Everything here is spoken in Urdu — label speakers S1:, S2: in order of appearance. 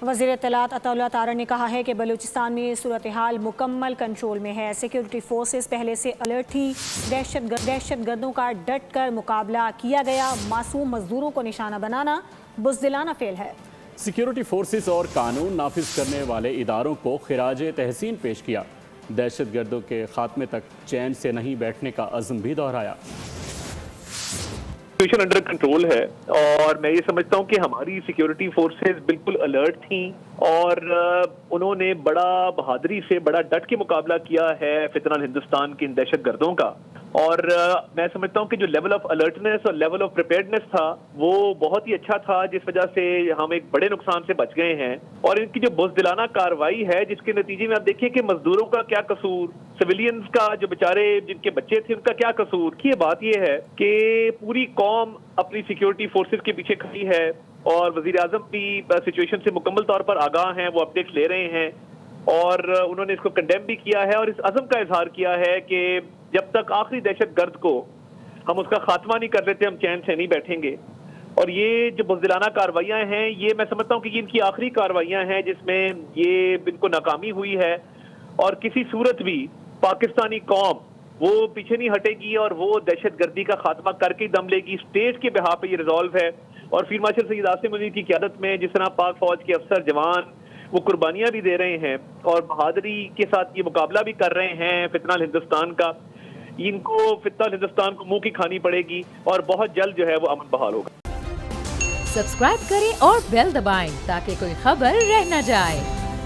S1: وزیر اطلاعات عطا اللہ تارڑ نے کہا ہے کہ بلوچستان میں صورتحال مکمل کنٹرول میں ہے۔ سیکیورٹی فورسز پہلے سے الرٹ تھی۔ دہشت گردوں کا ڈٹ کر مقابلہ کیا گیا۔ معصوم مزدوروں کو نشانہ بنانا بزدلانہ فعل ہے۔
S2: سیکیورٹی فورسز اور قانون نافذ کرنے والے اداروں کو خراج تحسین پیش کیا۔ دہشت گردوں کے خاتمے تک چین سے نہیں بیٹھنے کا عزم بھی دہرایا۔
S3: سچویشن انڈر کنٹرول ہے اور میں یہ سمجھتا ہوں کہ ہماری سیکیورٹی فورسز بالکل الرٹ تھیں اور انہوں نے بڑا بہادری سے بڑا ڈٹ کے مقابلہ کیا ہے فتنہ ہندوستان کے ان دہشت گردوں کا۔ اور میں سمجھتا ہوں کہ جو لیول آف الرٹنس اور لیول آف پریپیئرڈنس تھا وہ بہت ہی اچھا تھا، جس وجہ سے ہم ایک بڑے نقصان سے بچ گئے ہیں۔ اور ان کی جو بزدلانہ کارروائی ہے جس کے نتیجے میں آپ دیکھیں کہ مزدوروں کا کیا قصور، سویلینز کا جو بیچارے جن کے بچے تھے ان کا کیا قصور۔ کی بات یہ ہے کہ پوری قوم اپنی سیکیورٹی فورسز کے پیچھے کھڑی ہے اور وزیر اعظم بھی سچویشن سے مکمل طور پر آگاہ ہیں، وہ اپڈیٹس لے رہے ہیں اور انہوں نے اس کو کنڈیم بھی کیا ہے اور اس عزم کا اظہار کیا ہے کہ جب تک آخری دہشت گرد کو ہم اس کا خاتمہ نہیں کر لیتے ہم چین سے نہیں بیٹھیں گے۔ اور یہ جو بزدلانہ کارروائیاں ہیں یہ میں سمجھتا ہوں کہ یہ ان کی آخری کارروائیاں ہیں جس میں یہ ان کو ناکامی ہوئی ہے، اور کسی صورت بھی پاکستانی قوم وہ پیچھے نہیں ہٹے گی اور وہ دہشت گردی کا خاتمہ کر کے دم لے گی۔ اسٹیٹ کے بہا پہ یہ ریزالو ہے اور فیلڈ مارشل سید عاصم منیر کی قیادت میں جس طرح پاک فوج کے افسر جوان وہ قربانیاں بھی دے رہے ہیں اور بہادری کے ساتھ یہ مقابلہ بھی کر رہے ہیں فتنہ ہندوستان کا، ان کو فتنہ ہندوستان کو منہ کی کھانی پڑے گی اور بہت جلد جو ہے وہ امن بحال ہوگا۔
S4: سبسکرائب کریں اور بیل دبائیں تاکہ کوئی خبر رہ نہ جائے۔